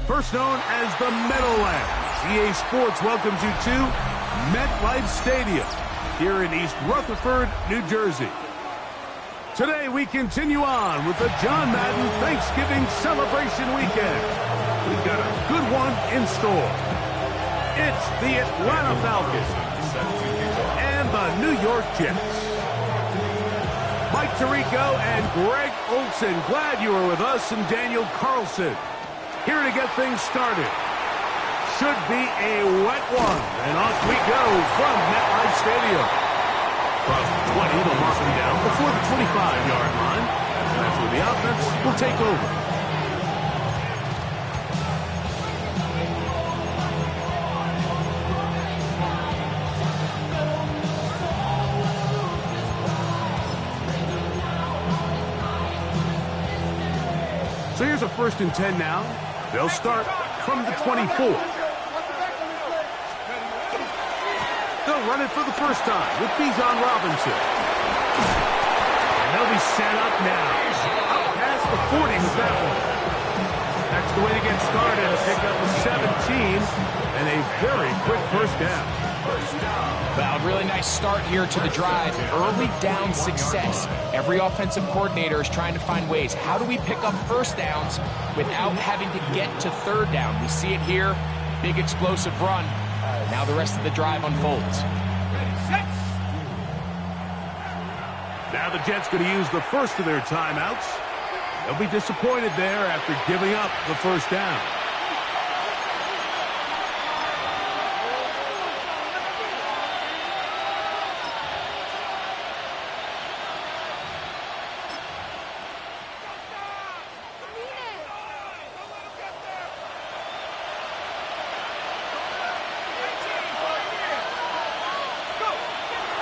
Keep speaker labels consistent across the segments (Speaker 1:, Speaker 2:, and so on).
Speaker 1: First known as the Meadowlands, EA Sports welcomes you to MetLife Stadium here in East Rutherford, New Jersey. Today we continue on with the John Madden Thanksgiving celebration weekend. We've got a good one in store. It's the Atlanta Falcons and the New York Jets. Mike Tirico and Greg Olson, glad you were with us, and Daniel Carlson here to get things started. Should be a wet one, and off we go from MetLife Stadium. Across the 20, they'll mark him down before the 25-yard line. That's where the offense will take over. So here's a 1st and 10 now. They'll start from the 24. They'll run it for the first time with Bijan Robinson. And they'll be set up now. Up past the 40 with that one. That's the way to get started. Pick up the 17 and a very quick first down.
Speaker 2: Well, really nice start here to the drive. Early down success. Every offensive coordinator is trying to find ways. How do we pick up first downs without having to get to third down? We see it here. Big explosive run. Now the rest of the drive unfolds.
Speaker 1: Now the Jets going to use the first of their timeouts. They'll be disappointed there after giving up the first down.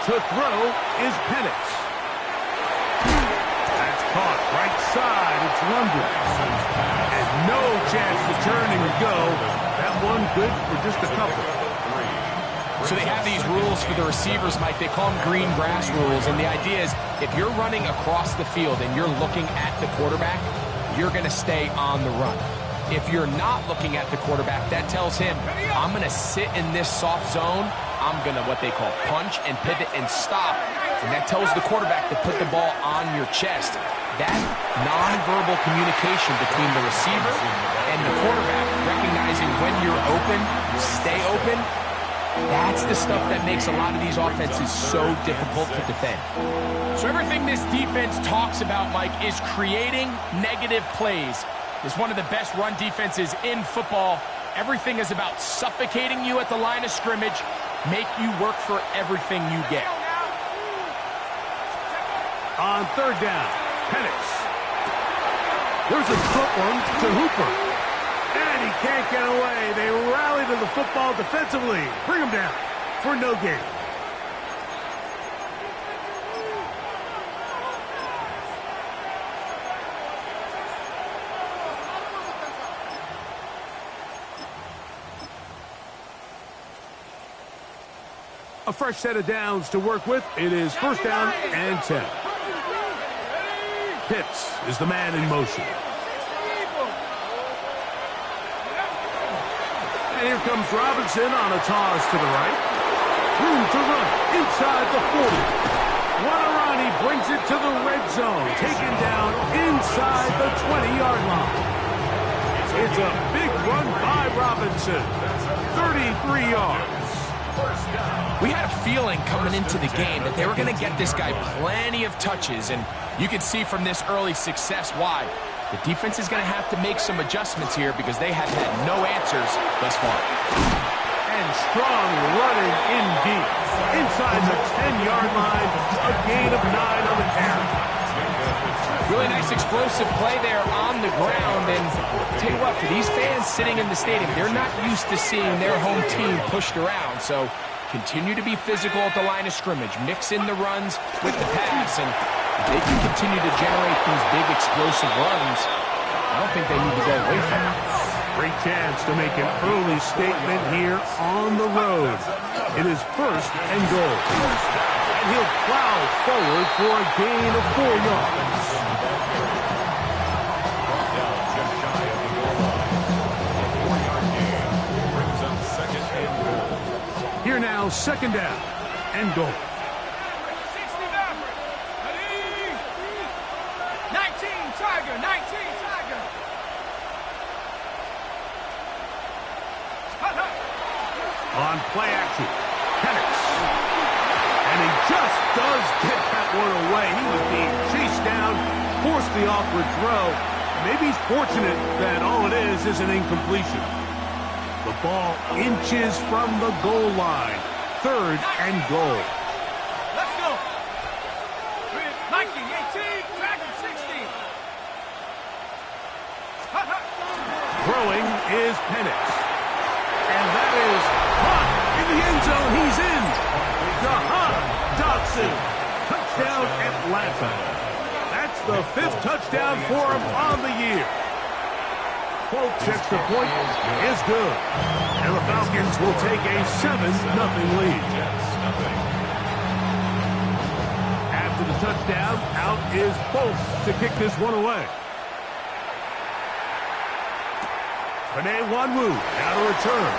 Speaker 1: To throw is Penix. That's caught right side. It's London. And no chance to turn and go. That one good for just a couple.
Speaker 2: So they have these rules for the receivers, Mike. They call them green grass rules. And the idea is if you're running across the field and you're looking at the quarterback, you're going to stay on the run. If you're not looking at the quarterback, that tells him, I'm going to sit in this soft zone. I'm going to, what they call, punch and pivot and stop. And that tells the quarterback to put the ball on your chest. That nonverbal communication between the receiver and the quarterback, recognizing when you're open, stay open, that's the stuff that makes a lot of these offenses so difficult to defend. So everything this defense talks about, Mike, is creating negative plays. It's one of the best run defenses in football. Everything is about suffocating you at the line of scrimmage, make you work for everything you get.
Speaker 1: On third down, Penix. There's a short one to Hooper. And he can't get away. They rally to the football defensively. Bring him down for no gain. A fresh set of downs to work with. It is 1st down and 10. Pitts is the man in motion. And here comes Robinson on a toss to the right. Room to run inside the 40. What a run. He brings it to the red zone. Taken down inside the 20-yard line. It's a big run by Robinson. 33 yards.
Speaker 2: We had a feeling coming into the game that they were going to get this guy plenty of touches, and you can see from this early success why. The defense is going to have to make some adjustments here because they have had no answers thus far.
Speaker 1: And strong running indeed. Inside the 10-yard line, a gain of 9 on the carry.
Speaker 2: Really nice explosive play there on the tell you what, for these fans sitting in the stadium, they're not used to seeing their home team pushed around. So continue to be physical at the line of scrimmage. Mix in the runs with the pass, and if they can continue to generate these big explosive runs, I don't think they need to go away from it.
Speaker 1: Great chance to make an early statement here on the road. It is 1st and goal. And he'll plow forward for a gain of 4 yards. Here now, 2nd down and goal.
Speaker 3: 19 Tiger.
Speaker 1: On play action, Penix. And he just does get that one away. He was being chased down, forced the awkward throw. Maybe he's fortunate that all it is an incompletion. The ball inches from the goal line. 3rd and goal.
Speaker 3: Let's go. 19, 18, Tiger 16.
Speaker 1: Throwing is Penix. And that is caught in the end zone. He's in. Jahan Dotson. Touchdown Atlanta. That's the 5th touchdown for him on the year. Folks, extra point is good. And the Falcons will take a 7-0 lead. After the touchdown, out is Folks to kick this one away. Panay Wanwu, now to return.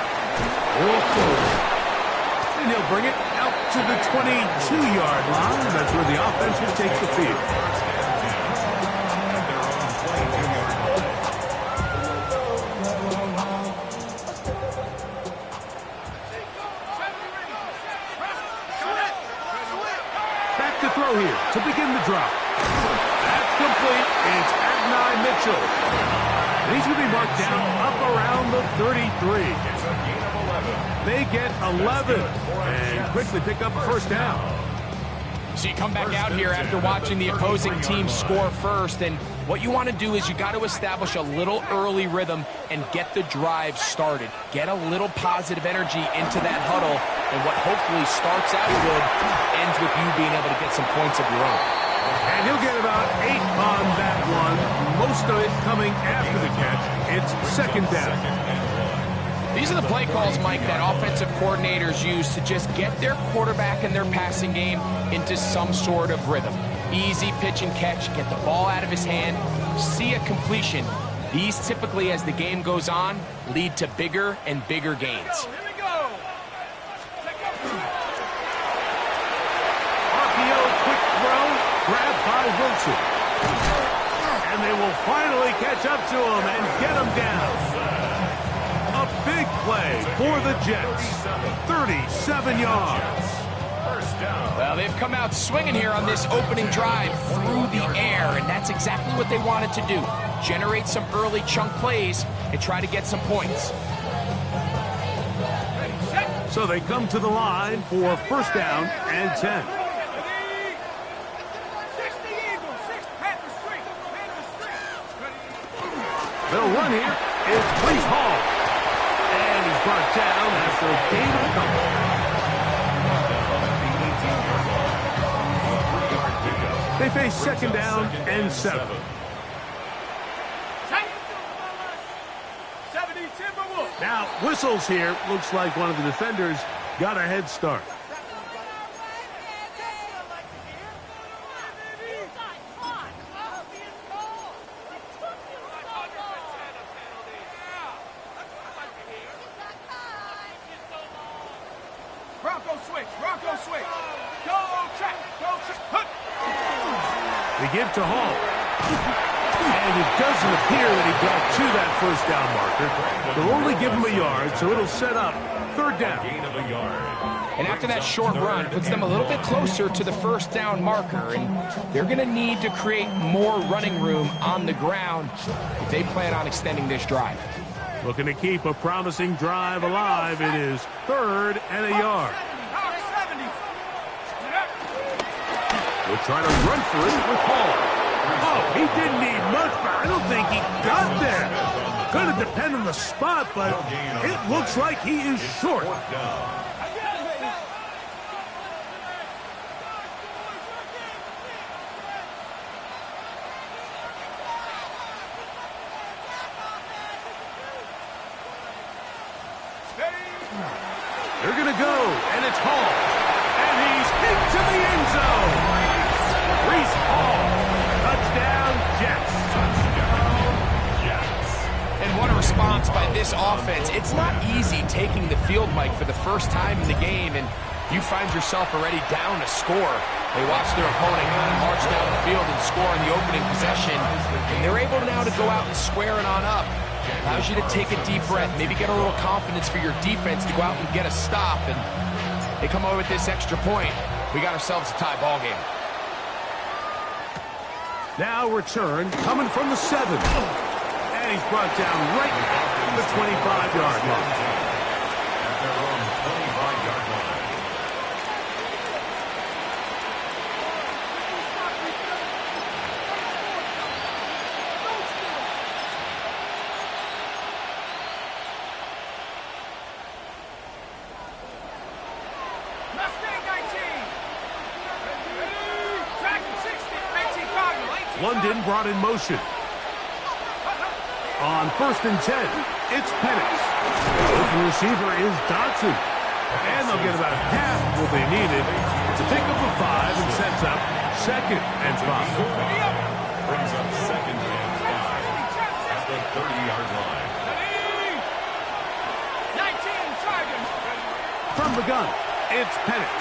Speaker 1: And he'll bring it out to the 22-yard line. That's where the offense will take the field. Back to throw here to begin the drop. That's complete. It's Adonai Mitchell. And he's going to be marked down up around the 33. They get 11 and quickly pick up a 1st down.
Speaker 2: So you come back out here after watching the opposing team score first, and what you want to do is you got to establish a little early rhythm and get the drive started. Get a little positive energy into that huddle, and what hopefully starts out good ends with you being able to get some points of your own.
Speaker 1: And he'll get about 8 on that one, most of it coming after the catch. It's 2nd down.
Speaker 2: These are the play calls, Mike, that offensive coordinators use to just get their quarterback and their passing game into some sort of rhythm. Easy pitch and catch, get the ball out of his hand, see a completion. These typically, as the game goes on, lead to bigger and bigger gains.
Speaker 3: Here we go.
Speaker 1: RPO quick throw, grabbed by Wilson. And they will finally catch up to him and get him down. A big play for the Jets. 37 yards.
Speaker 2: Well, they've come out swinging here on this opening drive through the air, and that's exactly what they wanted to do. Generate some early chunk plays and try to get some points.
Speaker 1: So they come to the line for 1st down and 10. They'll run here. It's Breece Hall. And he's brought down after a gain of a couple. They face 2nd down and 7. Now, whistles here. Looks like one of the defenders got a head start.
Speaker 3: Bronco switch. Go track.
Speaker 1: They give to Hall. And it doesn't appear that he got to that 1st down marker. They'll only give him a yard, so it'll set up 3rd down.
Speaker 2: And after that short run, it puts them a little bit closer to the 1st down marker, and they're going to need to create more running room on the ground if they plan on extending this drive.
Speaker 1: Looking to keep a promising drive alive. It is 3rd and a yard. We'll try to run for it with Hall. Oh, he didn't need much, but I don't think he got there. Going to depend on the spot, but it looks like he is short. They're going to go, and it's Hall. And he's into the end zone. Reese Hall. Touchdown, Jets. Touchdown, Jets.
Speaker 2: And what a response by this offense. It's not easy taking the field, Mike, for the first time in the game, and you find yourself already down a score. They watch their opponent kind of march down the field and score in the opening possession, and they're able now to go out and square it on up. Allows you to take a deep breath, maybe get a little confidence for your defense to go out and get a stop, and they come over with this extra point. We got ourselves a tie ball game.
Speaker 1: Now return coming from the 7. And he's brought down right at the 25-yard line. London brought in motion. On 1st and 10, it's Penix. The receiver is Dotson. And they'll get about half what they needed to pick up a 5 and sets up 2nd and 5.
Speaker 4: Brings up 2nd and 5 at the 30-yard line.
Speaker 3: 19 Tigers.
Speaker 1: From the gun, it's Penix.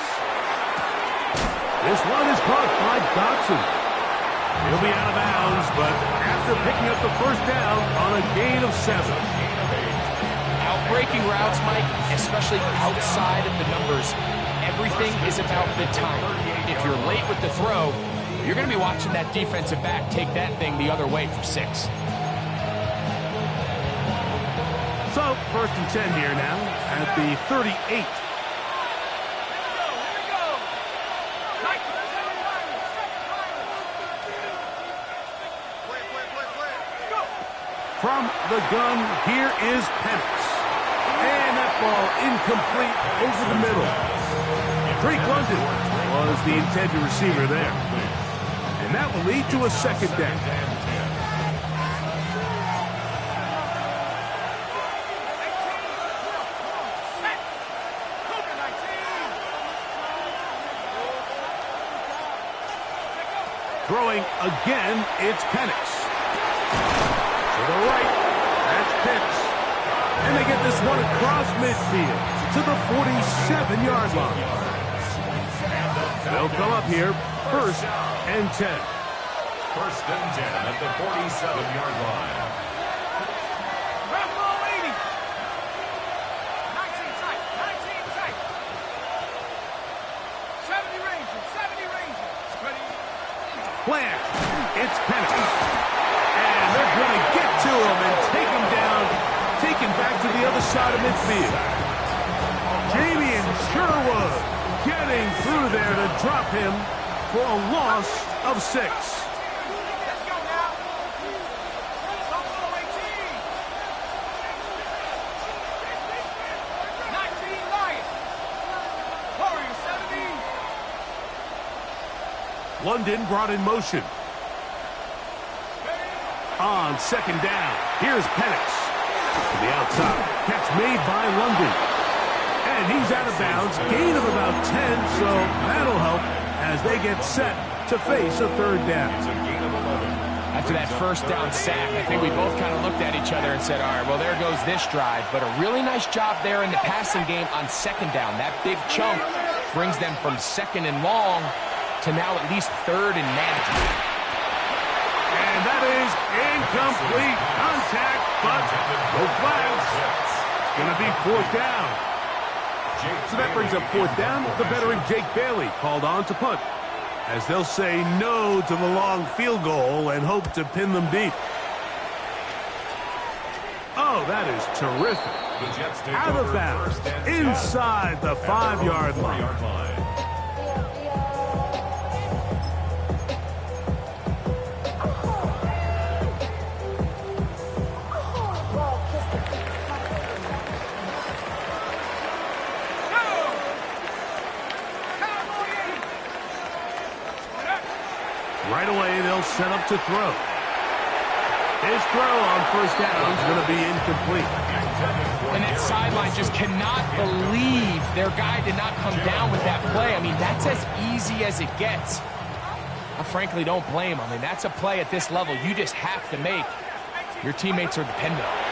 Speaker 1: This one is caught by Dotson. He'll be out of bounds, but after picking up the first down on a gain of 7.
Speaker 2: Outbreaking routes, Mike, especially outside of the numbers, everything is about the time. If you're late with the throw, you're going to be watching that defensive back take that thing the other way for 6.
Speaker 1: So, 1st and 10 here now at the 38. From the gun, here is Penix. And that ball incomplete over the middle. Drake London was the intended receiver there. And that will lead to a 2nd down. Throwing again, it's Penix. To the right, that's Pitts. And they get this one across midfield to the 47-yard line. They'll come up here, 1st and 10.
Speaker 4: 1st and 10 at the 47-yard line.
Speaker 3: Rambo 80. 19 tight, 19 tight. 70 Rangers, 70 Rangers. Ready?
Speaker 1: Plant, it's Penix. And they're going to get to him and take him down, take him back to the other side of midfield. Jamie and Sherwood getting through there to drop him for a loss of 6.
Speaker 3: Let's go now. Buffalo 18. 19 Lions. Warriors 70.
Speaker 1: London brought in motion. On 2nd down, here's Penix. To the outside, catch made by London. And he's out of bounds, gain of about 10, so that'll help as they get set to face a 3rd down.
Speaker 2: After that 1st down sack, I think we both kind of looked at each other and said, all right, well, there goes this drive. But a really nice job there in the passing game on 2nd down. That big chunk brings them from 2nd and long to now at least 3rd and manageable.
Speaker 1: And that is incomplete contact, but no flags. It's going to be 4th down. So that brings up 4th down. The veteran Jake Bailey called on to punt, as they'll say no to the long field goal and hope to pin them deep. Oh, that is terrific. Out of bounds, inside the 5-yard line. to throw. His throw on first down is going to be incomplete.
Speaker 2: And that sideline just cannot believe their guy did not come down with that play. I mean, that's as easy as it gets. I frankly don't blame him. I mean, that's a play at this level you just have to make. Your teammates are dependent on it.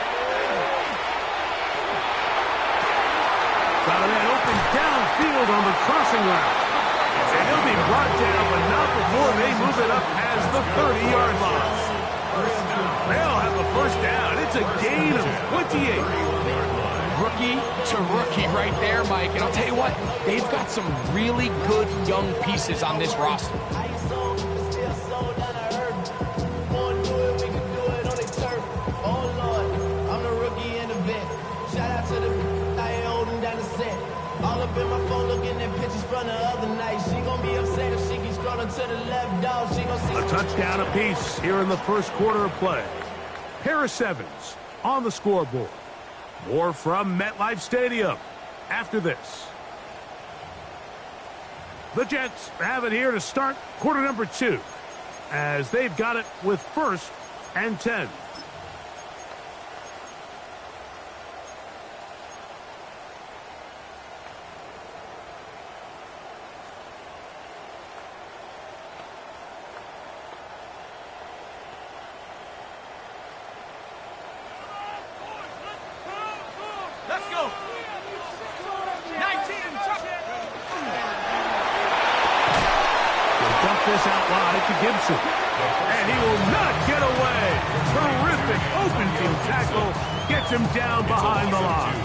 Speaker 1: Got that open downfield on the crossing route. And he'll be brought down, but not before they move it up as the 30-yard line. They'll have the first down. It's a gain of 28.
Speaker 2: Rookie to rookie right there, Mike. And I'll tell you what, they've got some really good young pieces on this roster.
Speaker 5: All up in my phone looking at pictures from the other night. She gon' be upset if she keeps scrolling to the left, dog. She gon' see
Speaker 1: a touchdown apiece here in the first quarter of play. Pair of sevens on the scoreboard. More from MetLife Stadium after this. The Jets have it here to start quarter number 2 as they've got it with 1st and 10.
Speaker 3: Let's go. 19.
Speaker 1: Dump this out wide to Gibson. And he will not get away. Terrific open field tackle. Gets him down behind the line.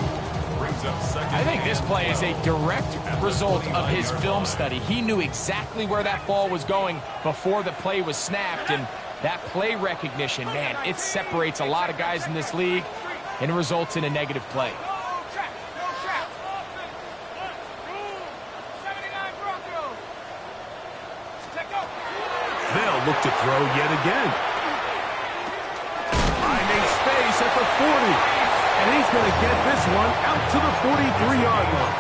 Speaker 2: I think this play is a direct result of his film study. He knew exactly where that ball was going before the play was snapped. And that play recognition, man, it separates a lot of guys in this league and results in a negative play.
Speaker 1: They'll look to throw yet again. Finding space at the 40. And he's going to get this one out to the 43-yard line.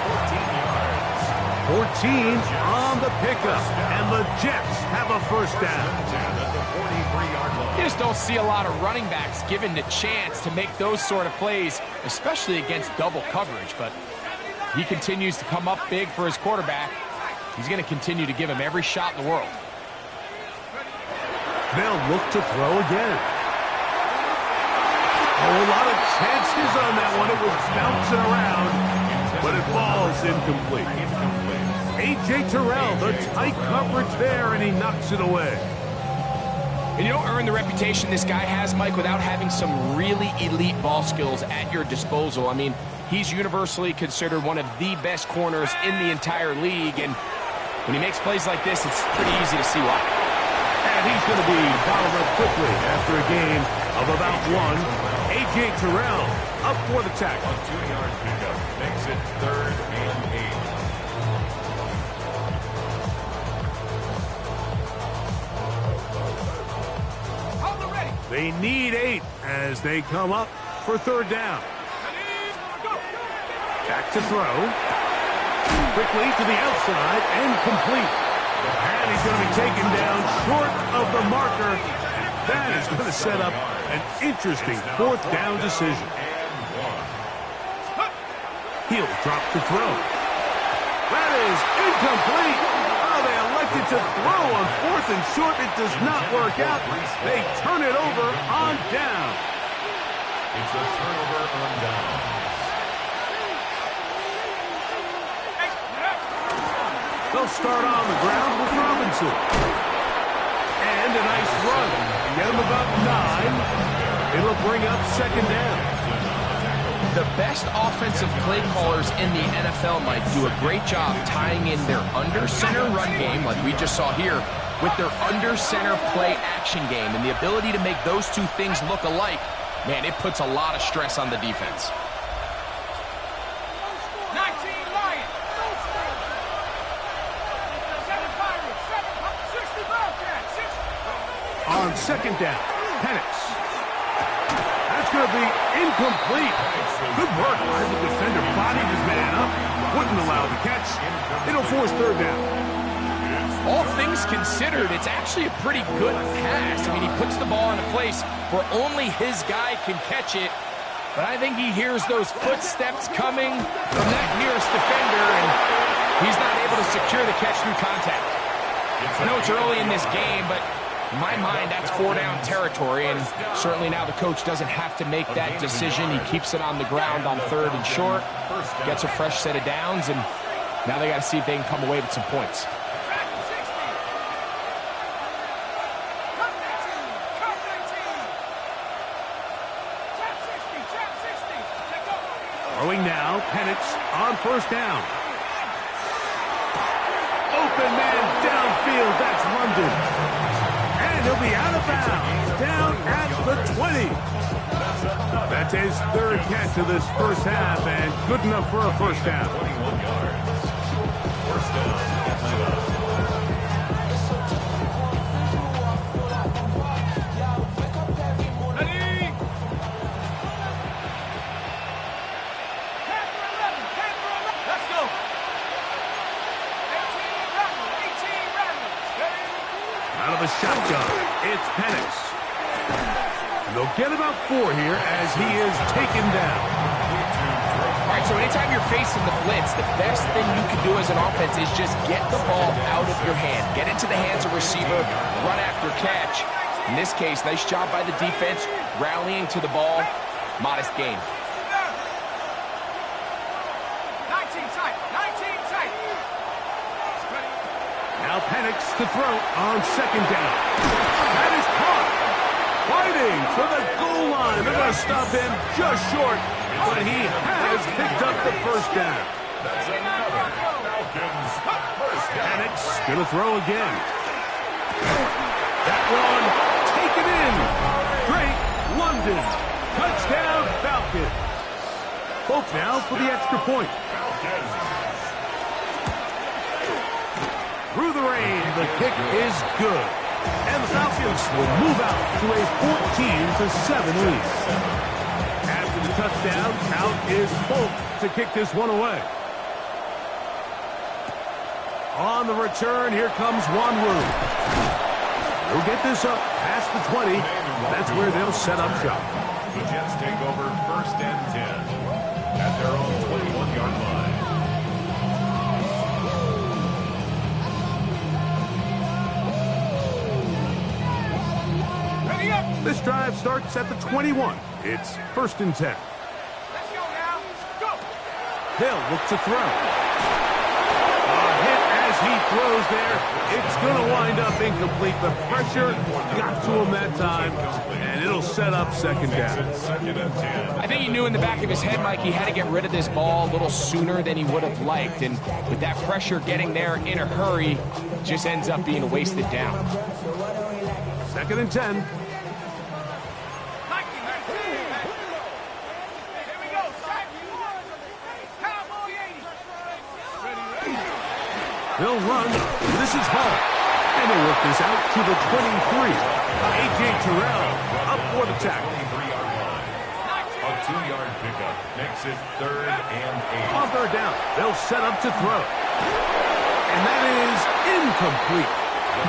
Speaker 1: 14 on the pickup. And the Jets have a first down.
Speaker 2: You just don't see a lot of running backs given the chance to make those sort of plays, especially against double coverage. But he continues to come up big for his quarterback. He's going to continue to give him every shot in the world.
Speaker 1: They'll look to throw again. A lot of chances on that one. It was bouncing around, but it falls incomplete. A.J. Terrell, the tight coverage there, and he knocks it away.
Speaker 2: And you don't earn the reputation this guy has, Mike, without having some really elite ball skills at your disposal. I mean, he's universally considered one of the best corners in the entire league, and when he makes plays like this, it's pretty easy to see why.
Speaker 1: And he's going to be bottled up quickly after a gain of about 1. A.J. Terrell up for the tackle.
Speaker 4: 2-yard pickup makes it 3rd and 8.
Speaker 3: Hold it ready.
Speaker 1: They need 8 as they come up for 3rd down. Back to throw. Quickly to the outside and complete. And he's going to be taken down short of the marker. That is going to set up an interesting 4th down decision. He'll drop to throw. That is incomplete. Oh, they elected to throw on 4th and short. It does not work out. They turn it over on down.
Speaker 4: It's a turnover on down.
Speaker 1: They'll start on the ground with Robinson. And a nice run. Get him about 9. It'll bring up 2nd down.
Speaker 2: The best offensive play callers in the NFL, Mike, do a great job tying in their under-center run game, like we just saw here, with their under-center play action game. And the ability to make those two things look alike, man, it puts a lot of stress on the defense.
Speaker 3: 19 Lions. 7 Pirates. 60 Bobcats. 60.
Speaker 1: On 2nd down, Penix. That's going to be incomplete. Good work by the defender. Bodied his man up. Wouldn't allow the catch. It'll force 3rd down.
Speaker 2: all things considered, it's actually a pretty good pass. I mean, he puts the ball in a place where only his guy can catch it. But I think he hears those footsteps coming from that nearest defender, and he's not able to secure the catch through contact. I know it's early in this game, but in my mind, that's 4-down territory, and certainly now the coach doesn't have to make that decision. He keeps it on the ground on 3rd and short, gets a fresh set of downs, and now they got to see if they can come away with some points.
Speaker 1: Throwing now, Penix on 1st down. Open man downfield, that's London. And he'll be out of bounds, down at the 20. That's his 3rd catch of this first half, and good enough for a 1st down.
Speaker 4: 21 yards. 1st down, Atlanta.
Speaker 1: Out of a shotgun, it's Penix. They'll get about 4 here as he is taken down.
Speaker 2: All right, so anytime you're facing the blitz, the best thing you can do as an offense is just get the ball out of your hand. Get into the hands of receiver, run after catch. In this case, nice job by the defense, rallying to the ball. Modest gain.
Speaker 3: 19 tight, 19 tight.
Speaker 1: Now Penix to throw on 2nd down. That is caught. Fighting for the goal line. They're going to stop him just short, but he has picked up the 1st down.
Speaker 4: That's another Falcons 1st down.
Speaker 1: Penix going to throw again. That one taken in. Great London. Touchdown Falcons. Folks now for the extra point. Through the rain, the kick is good. And the Falcons will move out to a 14-7 lead. After the touchdown, out is Polk to kick this one away. On the return, here comes Wanwu. He'll get this up past the 20. That's where they'll set up shop.
Speaker 4: The Jets take over 1st and 10 at their own 21-yard line.
Speaker 1: This drive starts at the 21. It's 1st and 10.
Speaker 3: Let's go now. Go.
Speaker 1: Hill looks to throw. A hit as he throws there. It's going to wind up incomplete. The pressure got to him that time, and it'll set up 2nd down.
Speaker 4: 2nd and 10.
Speaker 2: I think he knew in the back of his head, Mike, he had to get rid of this ball a little sooner than he would have liked. And with that pressure getting there in a hurry, just ends up being a wasted down.
Speaker 1: 2nd and 10. They'll run. This is Hall. And they work this out to the 23. A.J. Terrell up for the tackle.
Speaker 4: 23-yard line. A 2-yard pickup makes it 3rd and 8.
Speaker 1: On 3rd down, they'll set up to throw. And that is incomplete.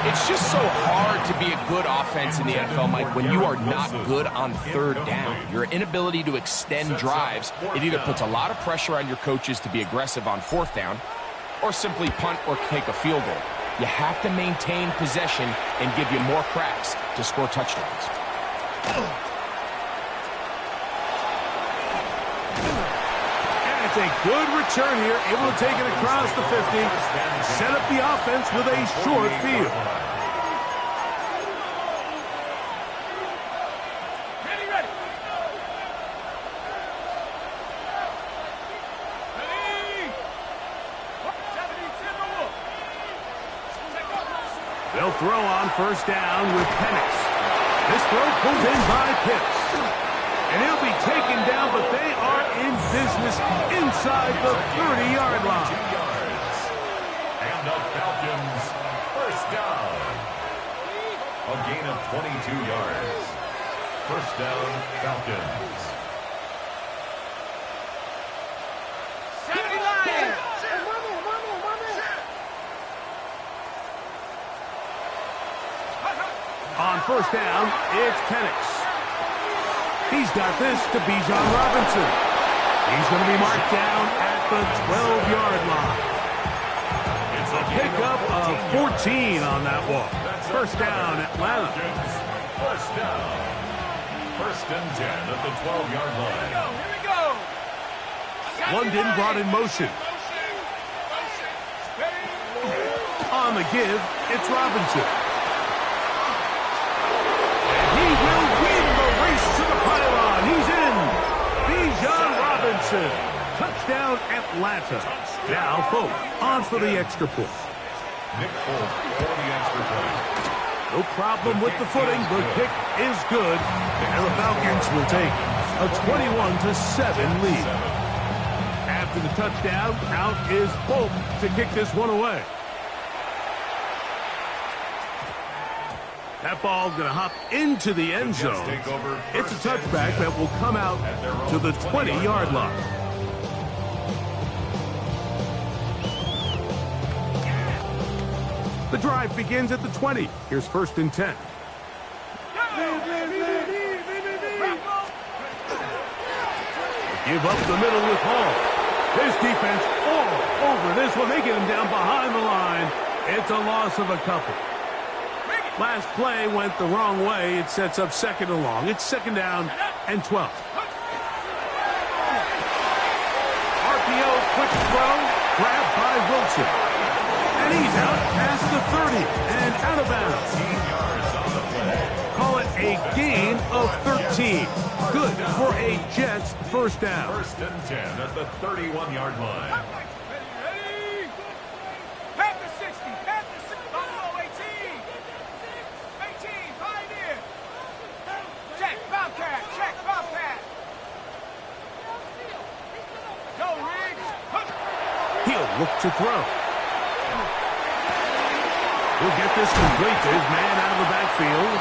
Speaker 2: It's just so hard to be a good offense in the NFL, Mike, when you are not good on 3rd down. Your inability to extend drives, it either puts a lot of pressure on your coaches to be aggressive on 4th down, or simply punt or take a field goal. You have to maintain possession and give you more cracks to score touchdowns.
Speaker 1: And it's a good return here, able to take it across the 50, set up the offense with a short field. They'll throw on 1st down with Penix. This throw pulled in by Pitts. And he'll be taken down, but they are in business inside the 30-yard line.
Speaker 4: 2 yards. And the Falcons 1st down. A gain of 22 yards. 1st down, Falcons.
Speaker 3: 70 Lions.
Speaker 1: first down, it's Penix. He's got this to Bijan Robinson. He's going to be marked down at the 12-yard line. It's a pickup of 14 on that walk. First down, Atlanta.
Speaker 4: First down. First and 10 at the 12-yard line.
Speaker 3: Here we go.
Speaker 1: London brought in motion. On the give, it's Robinson. And he will win the race to the pylon. He's in. Bijan Robinson. Touchdown, Atlanta. Now, Folk on for the extra point.
Speaker 4: Nick Folk for the extra point.
Speaker 1: No problem with the footing. The kick is good. And the Falcons will take a 21-7 lead. After the touchdown, out is Folk to kick this one away. That ball's going to hop into the end zone. It's a touchback that will come out to the 20-yard line. The drive begins at the 20. Here's first and 10. Give up the middle with Hall. His defense all over this one. They get him down behind the line. It's a loss of a couple. Last play went the wrong way. It sets up second and long. It's second down and 12. RPO, quick throw, grabbed by Wilson. And he's out past the 30 and out of bounds. Call it a gain of 13. Good for a Jets first down.
Speaker 4: First and 10 at the 31-yard line.
Speaker 3: Ready? Pat the 60. Pat the 60. Buffalo 18. 18. Pioneer. Check. Bobcat. Check. Bobcat. Go, Riggs.
Speaker 1: He'll look to throw. He'll get this complete to his man out of the backfield.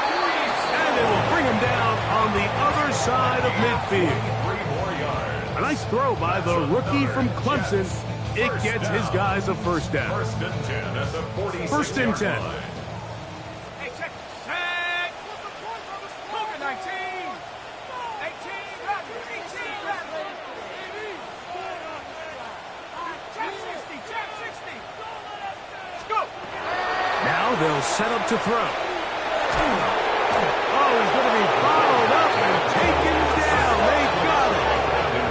Speaker 1: And it will bring him down on the other side of midfield.
Speaker 4: 3 more yards.
Speaker 1: A nice throw by the rookie from Clemson. It gets his guys a first down.
Speaker 4: First and 10 at the 46-yard
Speaker 1: First and 10.
Speaker 4: line.
Speaker 3: Hey, check. Check. Luka 19. 18. 18. Check 60. Check 60. Let's go.
Speaker 1: Now they'll set up to throw. Oh, he's going to be followed up and taken down. They got him.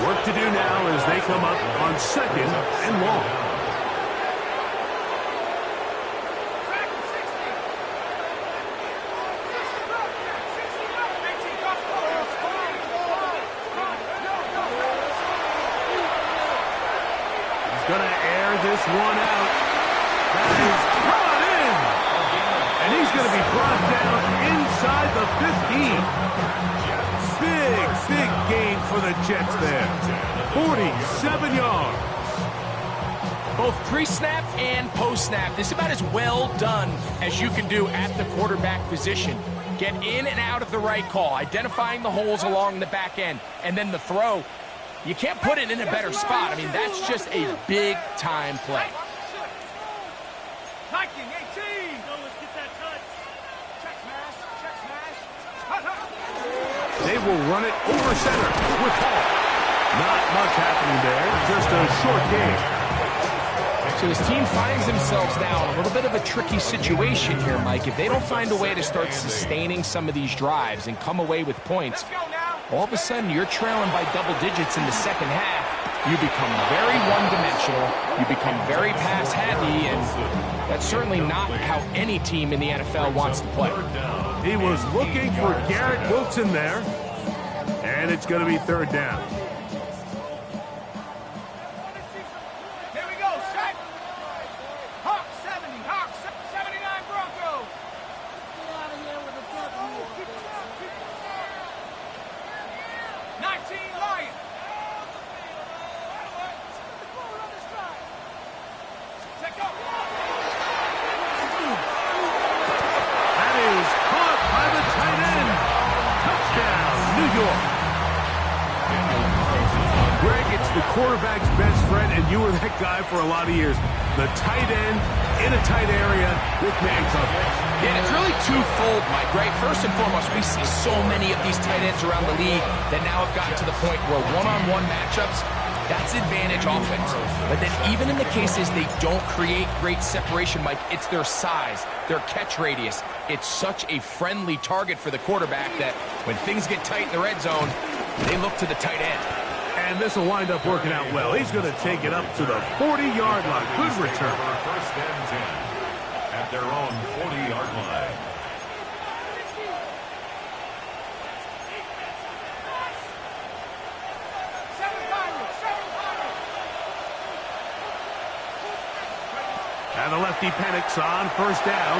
Speaker 1: Work to do now as they come up on second and long.
Speaker 3: Back to 60. 60 up. 60 up. 18 up.
Speaker 1: He's going to air this one out. That is brought in. And he's going to be brought down inside the 15. Big gain for the Jets there. 47 yards.
Speaker 2: Both pre-snap and post-snap, this is about as well done as you can do at the quarterback position. Get in and out of the right call, identifying the holes along the back end, and then the throw. You can't put it in a better spot. I mean, that's just a big-time play.
Speaker 3: Viking 18. Let's get that touch. Check smash. Check smash. Hut, hut.
Speaker 1: They will run it over center with Hall. Not much happening there, just a short game.
Speaker 2: So his team finds themselves now in a little bit of a tricky situation here, Mike. If they don't find a way to start sustaining some of these drives and come away with points,
Speaker 3: Let's go now.
Speaker 2: all of a sudden you're trailing by double digits in the second half. You become very one-dimensional. You become very pass-heavy, and that's certainly not how any team in the NFL wants to play.
Speaker 1: He was looking for Garrett Wilson there, and it's going to be third down.
Speaker 3: Here we go. Set. Hawk 70. Hawk 79 Broncos. 19 Lions. Check go.
Speaker 1: That is caught by the tight end. Touchdown, New York. Greg, it's the quarterback's best friend, and you were that guy for a lot of years. The tight end in a tight area with man coverage.
Speaker 2: Yeah, and it's really twofold, Mike, right? First and foremost, we see so many of these tight ends around the league that now have gotten to the point where one-on-one matchups, that's advantage offense. But then even in the cases they don't create great separation, Mike, it's their size, their catch radius. It's such a friendly target for the quarterback that when things get tight in the red zone, they look to the tight end.
Speaker 1: And this will wind up working out well. He's going to take it up to the 40-yard line. Good return.
Speaker 4: First and 10 at their own 40-yard line.
Speaker 1: And the lefty panics on first down.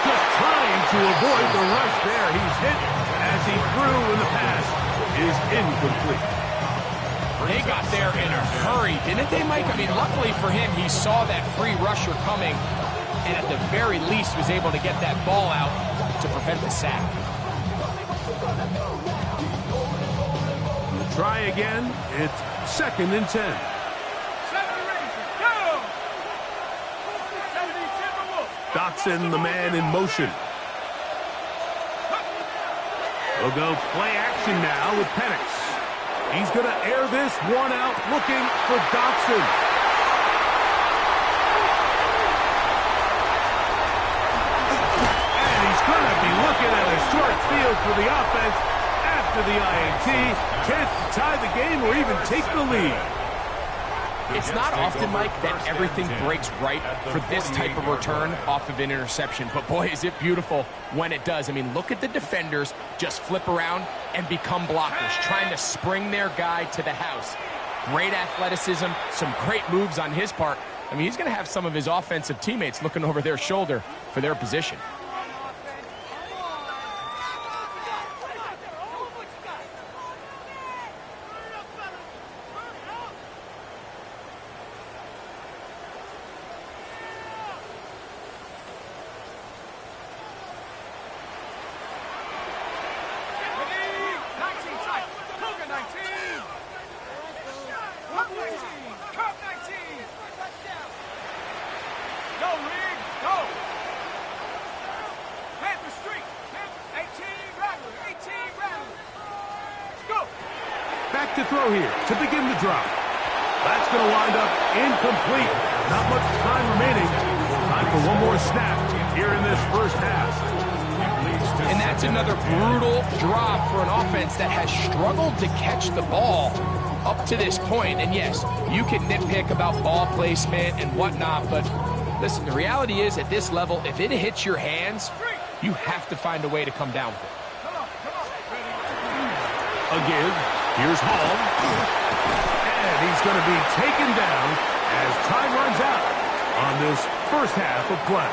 Speaker 1: Just trying to avoid the rush there. He's hit as he threw, and the pass is incomplete.
Speaker 2: They got there in a hurry, didn't they, Mike? I mean, luckily for him, he saw that free rusher coming, and at the very least was able to get that ball out to prevent the sack.
Speaker 1: Try again. It's 2nd and 10. Dotson, the man in motion. We'll go play action now with Penix. He's going to air this one out, looking for Dotson. And he's going to be looking at a short field for the offense after the INT. Chance to tie the game or even take the lead.
Speaker 2: It's not often, Mike, that everything breaks right for this type of return off of an interception. But, boy, is it beautiful when it does. I mean, look at the defenders just flip around and become blockers, trying to spring their guy to the house. Great athleticism, some great moves on his part. I mean, he's going to have some of his offensive teammates looking over their shoulder for their position.
Speaker 1: Back to throw here to begin the drive. That's going to wind up incomplete. Not much time remaining. Time for one more snap here in this first half.
Speaker 2: And that's another brutal drop for an offense that has struggled to catch the ball up to this point. And yes, you can nitpick about ball placement and whatnot, but listen, the reality is at this level, if it hits your hands, you have to find a way to come down with it.
Speaker 1: A give. Here's Hall. And he's going to be taken down as time runs out on this first half of play.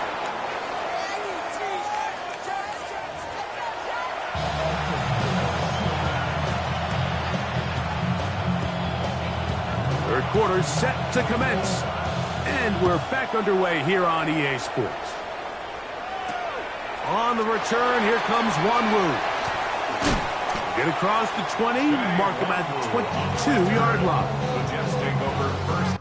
Speaker 1: Third quarter set to commence. And we're back underway here on EA Sports. On the return, here comes Wanwu. Get across the 20, mark him at the 22-yard line.
Speaker 4: The Jets take over first.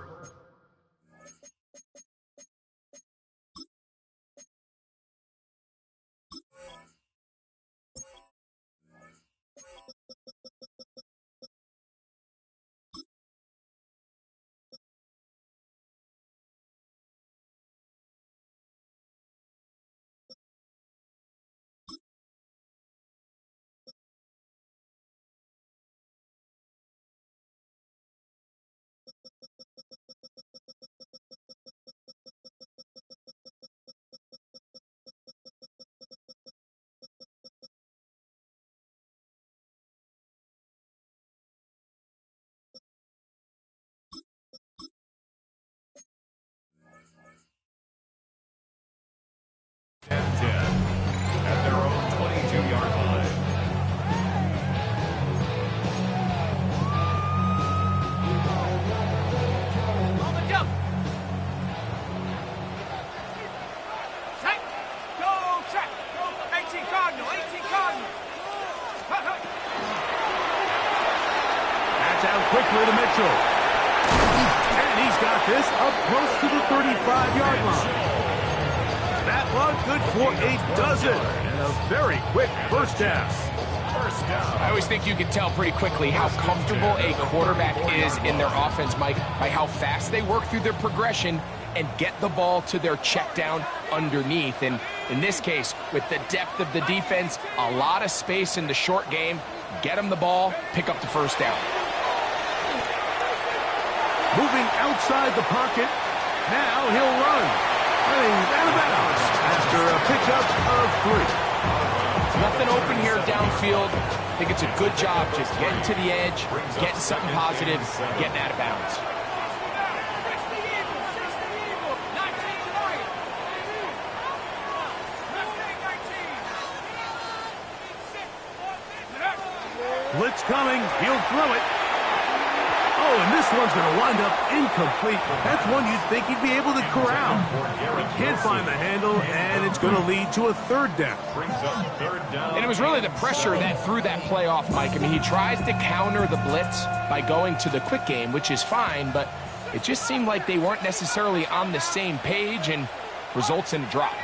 Speaker 4: At their own 22-yard line.
Speaker 3: On the jump. Check. Go check. 18 Cardinal. 18 Cardinal.
Speaker 1: That's out quickly to Mitchell. And he's got this up close to the 35-yard line. That but good for a dozen. And a very quick first down.
Speaker 2: I always think you can tell pretty quickly how comfortable a quarterback is in their offense, Mike, by how fast they work through their progression and get the ball to their check down underneath. And in this case, with the depth of the defense, a lot of space in the short game, get them the ball, pick up the first down.
Speaker 1: Moving outside the pocket, now he'll run. Running out of bounds after a pickup of 3.
Speaker 2: Nothing open here downfield. I think it's a good job just getting to the edge, getting something positive, getting out of bounds.
Speaker 1: Blitz coming, he'll throw it. Oh, and this one's going to wind up incomplete. That's one you'd think he'd be able to corral. He can't find the handle, and it's going to lead to a third down.
Speaker 2: And it was really the pressure that threw that play off, Mike. I mean, he tries to counter the blitz by going to the quick game, which is fine, but it just seemed like they weren't necessarily on the same page and results in a drop.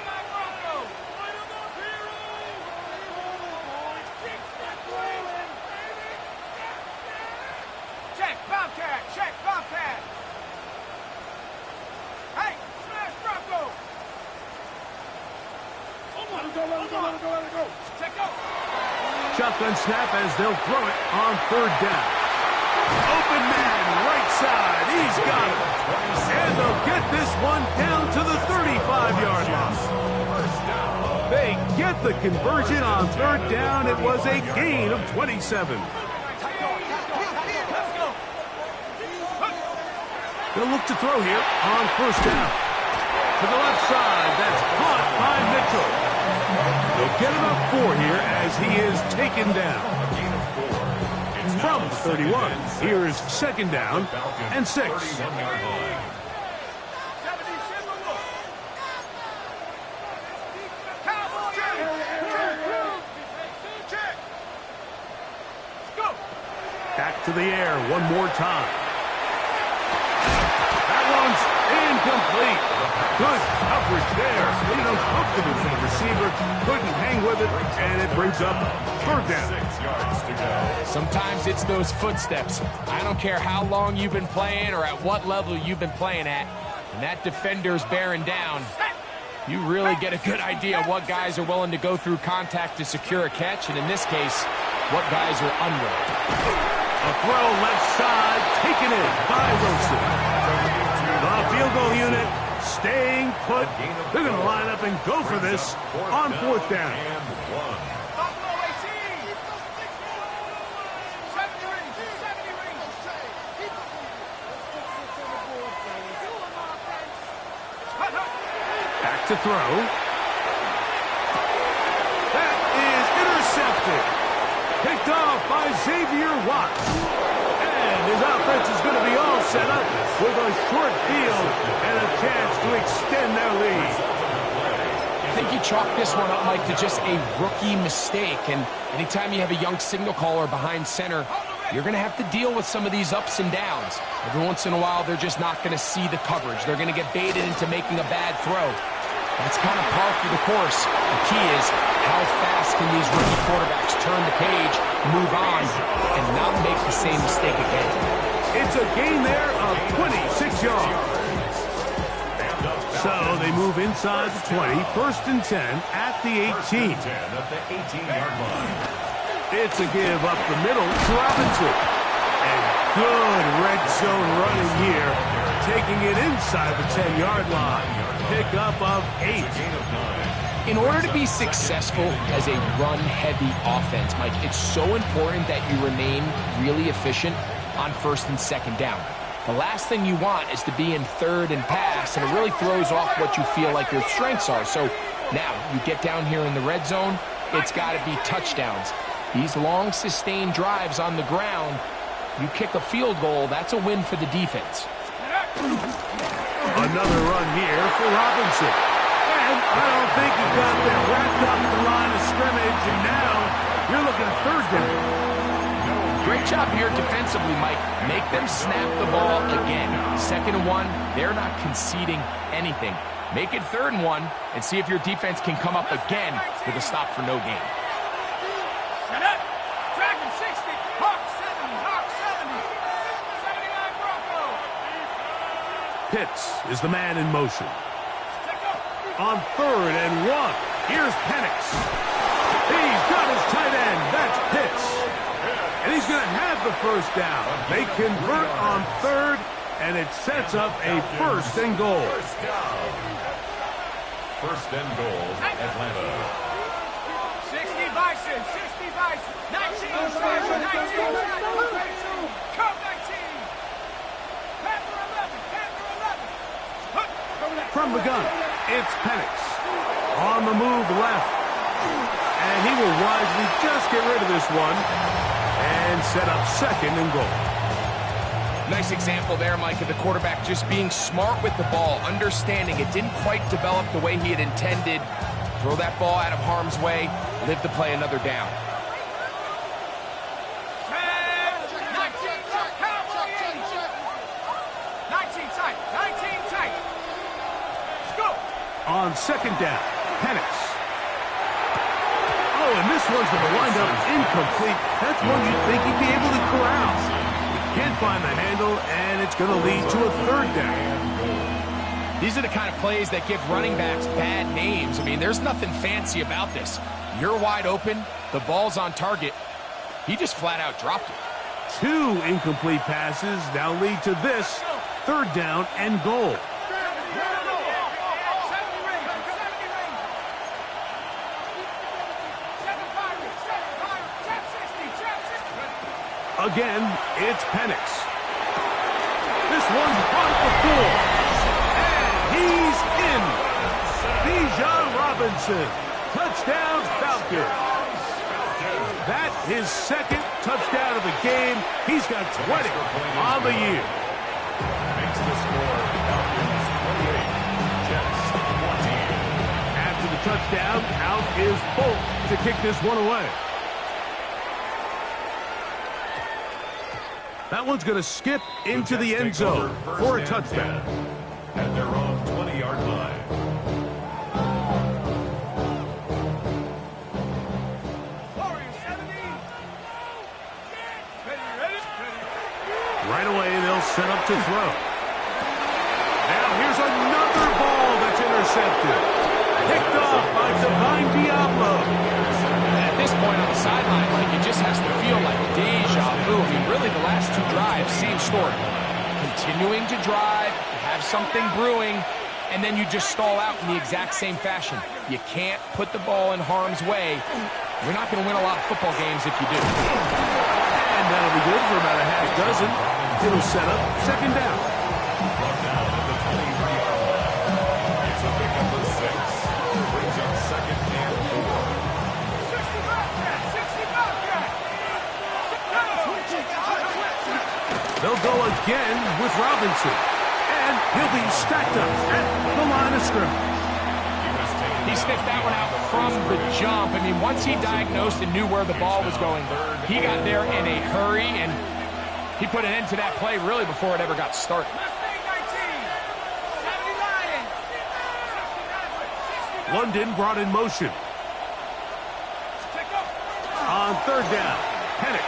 Speaker 1: Shotgun snap as they'll throw it on third down. Open man, right side. He's got it. And they'll get this one down to the 35-yard line. They get the conversion on third down. It was a gain of 27. They'll look to throw here on first down. To the left side. That's caught by Mitchell. They'll get enough 4 here as he is taken down. From the 31, here's second down and 6. Back to the air one more time. That one's incomplete. Good coverage there. Made it uncomfortable for the receiver. Couldn't hang with it, and it brings up third down.
Speaker 4: 6 yards to go.
Speaker 2: Sometimes it's those footsteps. I don't care how long you've been playing or at what level you've been playing at. And that defender's bearing down. You really get a good idea of what guys are willing to go through contact to secure a catch, and in this case, what guys are unwilling.
Speaker 1: A throw left side, taken in by Wilson. The field goal unit staying put. They're going to line up and go for this on fourth down. Back to throw. That is intercepted. Picked off by Xavier Watts. And his offense is going to be all set up with a short field and a chance to extend their lead.
Speaker 2: I think you chalk this one up, Mike, to just a rookie mistake. And anytime you have a young signal caller behind center, you're going to have to deal with some of these ups and downs. Every once in a while, they're just not going to see the coverage. They're going to get baited into making a bad throw. That's kind of par for the course. The key is how fast can these rookie quarterbacks turn the page, move on, and not make the same mistake again.
Speaker 1: It's a gain there of 26 yards. So they move inside the 20, first and 10 at the 18. It's a give up the middle to Robinson. And good red zone running here, taking it inside the 10-yard line. Pickup of 8.
Speaker 2: In order to be successful as a run-heavy offense, Mike, it's so important that you remain really efficient on first and second down. The last thing you want is to be in third and pass, and it really throws off what you feel like your strengths are. So now you get down here in the red zone, it's got to be touchdowns. These long, sustained drives on the ground, you kick a field goal, that's a win for the defense.
Speaker 1: Another run here for Robinson. And I don't think he got there wrapped up the line of scrimmage, and now you're looking at third down.
Speaker 2: Great job here defensively, Mike. Make them snap the ball again. 2nd and 1, they're not conceding anything. Make it 3rd and 1 and see if your defense can come up again with a stop for no gain.
Speaker 3: Set up. Dragon 60. Hawk 70. Hawk 70. 79 Bronco.
Speaker 1: Pitts is the man in motion. On 3rd and 1, here's Penix. He's got his tight end. That's Pitts. And he's going to have the 1st down. They convert on 3rd, and it sets up a 1st and goal.
Speaker 4: 1st and goal, Atlanta.
Speaker 3: 60 Bison. 60 Bison. 19 Bison. 19 Come 19. Panther 11. Panther 11.
Speaker 1: From the gun, it's Penix. On the move left. And he will wisely just get rid of this one and set up 2nd and goal.
Speaker 2: Nice example there, Mike, of the quarterback just being smart with the ball, understanding it didn't quite develop the way he had intended. Throw that ball out of harm's way, live to play another down.
Speaker 3: 19 tight. 19 tight. Go.
Speaker 1: On 2nd down, Penix. Oh, and this one's going to wind up incomplete. That's one you'd think he'd be able to corral. Can't find the handle, and it's going to lead to a 3rd down.
Speaker 2: These are the kind of plays that give running backs bad names. I mean, there's nothing fancy about this. You're wide open, the ball's on target. He just flat out dropped it.
Speaker 1: 2 incomplete passes now lead to this 3rd down and goal. Again, it's Penix. This one's on the floor. And he's in. Bijan Robinson. Touchdown, Falcons. That his 2nd touchdown of the game. He's got 20 on the year.
Speaker 4: Makes the score Falcons 28, Jets 14.
Speaker 1: After the touchdown, out is Bolt to kick this one away. That one's going to skip into the end zone for a touchdown.
Speaker 4: At their own 20-yard line.
Speaker 1: Right away, they'll set up to throw. Now here's another ball that's intercepted. Picked off by Divine Diablo.
Speaker 2: At this point on the sideline, like, it just has to feel like deja vu. I mean, really, the last 2 drives, same story. Continuing to drive, have something brewing, and then you just stall out in the exact same fashion. You can't put the ball in harm's way. You're not going to win a lot of football games if you do.
Speaker 1: And that'll be good for about a half dozen. It'll set up 2nd down.
Speaker 4: Brought down at the 23-yard line. It's a pick up of 6. Brings up 2nd and 4.
Speaker 1: They'll go again with Robinson. And he'll be stacked up at the line of scrimmage.
Speaker 2: He sniffed that one out from the jump. I mean, once he diagnosed and knew where the ball was going, he got there in a hurry, and he put an end to that play really before it ever got started.
Speaker 1: London brought in motion. On 3rd down, Penix.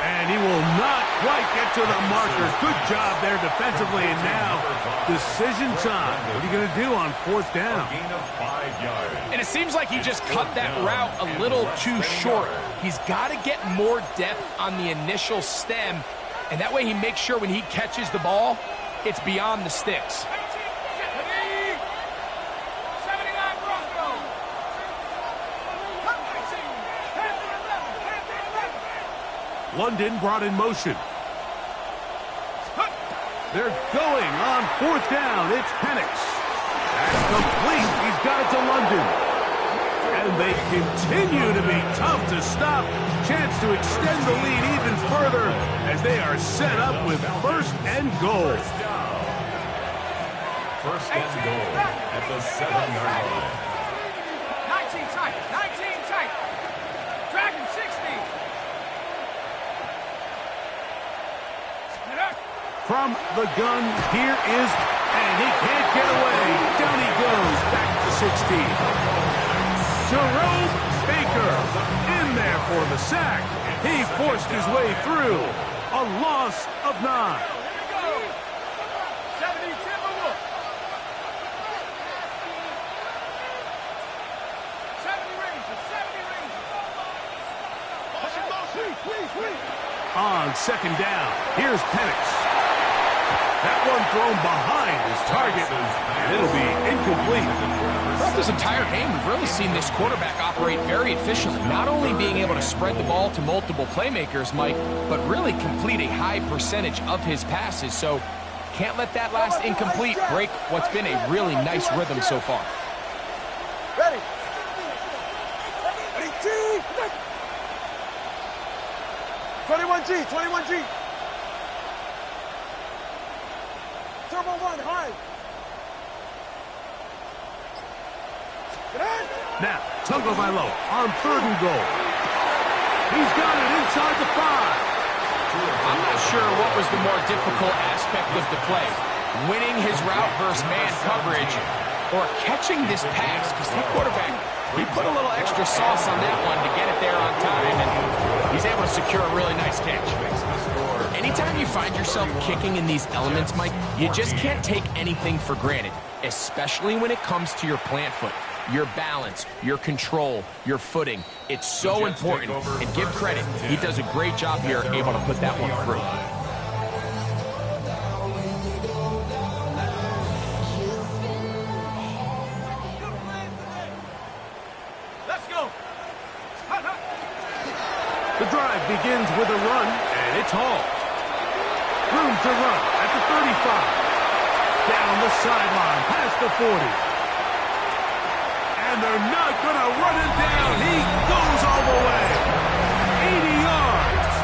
Speaker 1: And he will not quite get to the marker. Good job there defensively, and now decision time. What are you going to do on 4th down?
Speaker 4: Gain of 5 yards.
Speaker 2: And it seems like he just cut that route a little too short. He's got to get more depth on the initial stem, and that way he makes sure when he catches the ball, it's beyond the sticks.
Speaker 1: London brought in motion. They're going on 4th down. It's Penix. That's complete. He's got it to London. And they continue to be tough to stop. Chance to extend the lead even further as they are set up with 1st and goal.
Speaker 4: 1st and goal at the 7-yard line.
Speaker 3: 19 tight. 19 tight. Dragon 60.
Speaker 1: From the gun, here is And he can't get away. Down he goes, back to 16. Jerome Baker in there for the sack. He forced his way through. A loss of 9.
Speaker 3: Here we go. 70 Timberwolves. 70 Rangers. 70 Rangers. Motion.
Speaker 1: On second down, here's Penix. That one thrown behind his target, and it'll be incomplete.
Speaker 2: Throughout this entire game, we've really seen this quarterback operate very efficiently, not only being able to spread the ball to multiple playmakers, Mike, but really complete a high percentage of his passes. So can't let that last incomplete break what's been a really nice rhythm so far.
Speaker 3: Ready. G. 21G. Turbo 1, high.
Speaker 1: Now, Tagovailoa on 3rd and goal. He's got it inside the 5.
Speaker 2: I'm not sure what was the more difficult aspect of the play, winning his route versus man coverage or catching this pass, because that quarterback, he put a little extra sauce on that one to get it there on time, and he's able to secure a really nice catch. Anytime you find yourself kicking in these elements, Mike, you just can't take anything for granted, especially when it comes to your plant foot, your balance, your control, your footing. It's so important, and give credit. He does a great job here able to put that one through.
Speaker 3: Let's go.
Speaker 1: The drive begins with a run, and it's hauled. Room to run at the 35. Down the sideline, past the 40. And they're not going to run him down. He goes all the way. 80 yards.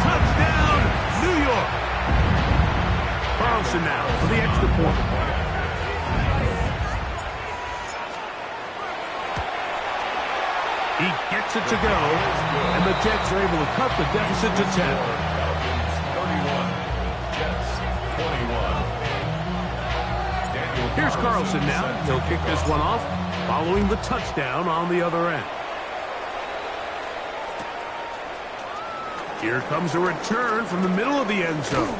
Speaker 1: Touchdown, New York. Carlson now for the extra point. He gets it to go, and the Jets are able to cut the deficit to 10.
Speaker 4: 31, Jets 21.
Speaker 1: Here's Carlson now. He'll kick this one off, following the touchdown on the other end. Here comes a return from the middle of the end zone.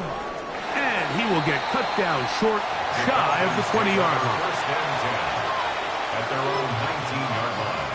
Speaker 1: And he will get cut down short, shy of the 20-yard line.
Speaker 4: First and 10 at their own 19-yard line.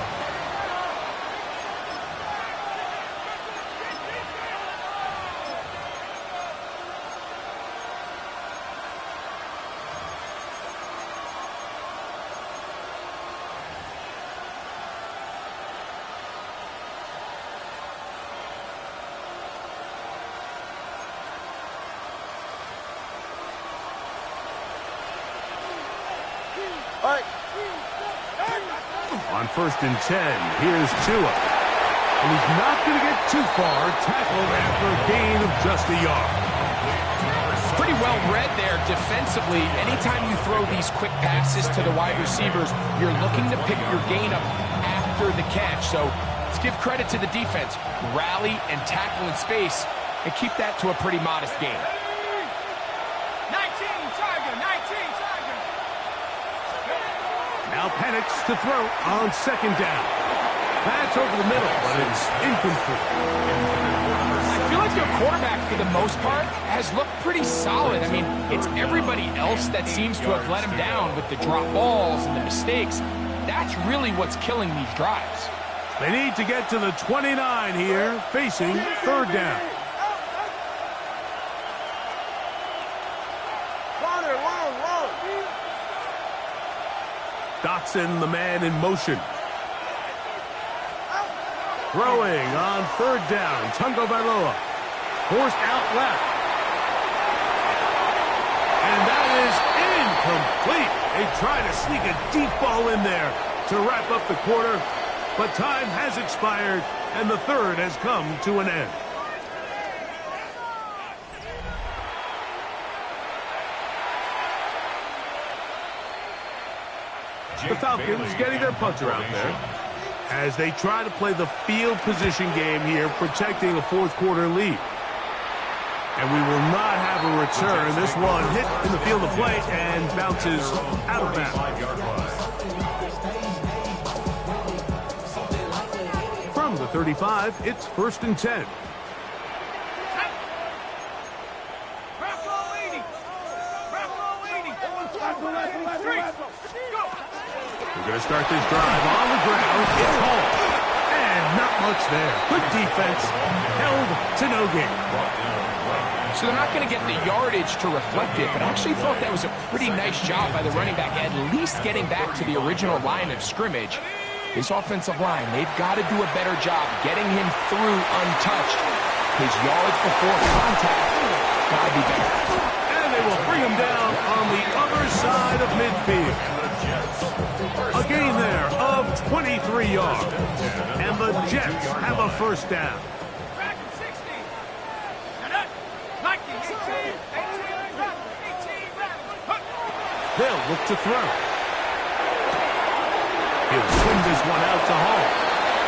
Speaker 1: On 1st and 10, here's Tua. And he's not going to get too far, tackled after a gain of just a yard.
Speaker 2: It's pretty well read there defensively. Anytime you throw these quick passes to the wide receivers, you're looking to pick your gain up after the catch. So let's give credit to the defense. Rally and tackle in space and keep that to a pretty modest gain.
Speaker 3: 19 Tiger.
Speaker 1: Now Penix to throw on 2nd down. That's over the middle, but it's incomplete.
Speaker 2: I feel like their quarterback, for the most part, has looked pretty solid. I mean, it's everybody else that seems to have let him down with the drop balls and the mistakes. That's really what's killing these drives.
Speaker 1: They need to get to the 29 here, facing 3rd down. Dotson, the man in motion. Throwing on 3rd down. Tagovailoa forced out left. And that is incomplete. They try to sneak a deep ball in there to wrap up the quarter, but time has expired, and the 3rd has come to an end. The Falcons getting their punter out there as they try to play the field position game here, protecting a 4th quarter lead. And we will not have a return. This one hit in the field of play and bounces out of bounds.
Speaker 4: 5-yard line.
Speaker 1: From the 35, it's 1st and 10. We're going to start this drive on the ground. It's home. And not much there. Good defense. Held to no gain.
Speaker 2: So they're not going to get the yardage to reflect it, but I actually thought that was a pretty nice job by the running back, at least getting back to the original line of scrimmage. This offensive line, they've got to do a better job getting him through untouched. His yards before contact got to be better.
Speaker 1: And they will bring him down on the other side of midfield. A gain there of 23 yards. And the Jets have a 1st down. They'll look to throw. He'll swing this one out to home.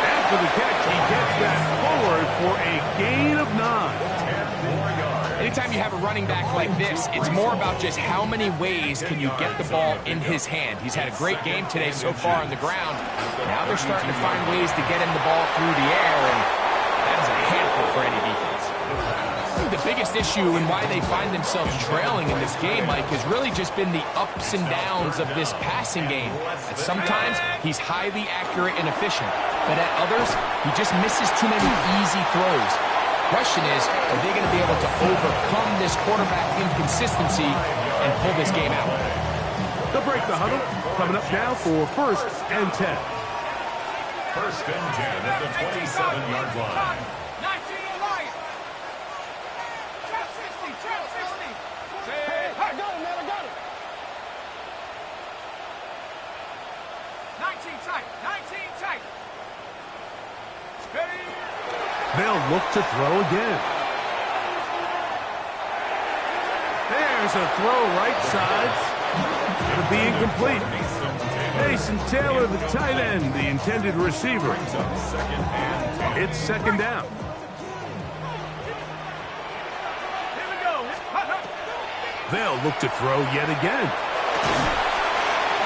Speaker 1: After the catch, he gets that forward for a gain of 9.
Speaker 2: Anytime you have a running back like this, it's more about just how many ways can you get the ball in his hand. He's had a great game today so far on the ground. Now they're starting to find ways to get him the ball through the air, and that is a handful for any defense. I think the biggest issue and why they find themselves trailing in this game, Mike, has really just been the ups and downs of this passing game. At sometimes, he's highly accurate and efficient, but at others, he just misses too many easy throws. Question is, are they going to be able to overcome this quarterback inconsistency and pull this game out?
Speaker 1: They'll break the huddle. Coming up now for 1st and 10.
Speaker 4: 1st and 10 at the 27-yard line.
Speaker 3: 19 Lions. Trap 60, trap 60. I got him, man, I got him. 19 tight, 19 tight. Steady.
Speaker 1: They'll look to throw again. There's a throw right side. It'll be incomplete. Mason Taylor, the tight end, the intended receiver. It's 2nd down.
Speaker 3: Here we go.
Speaker 1: They'll look to throw yet again.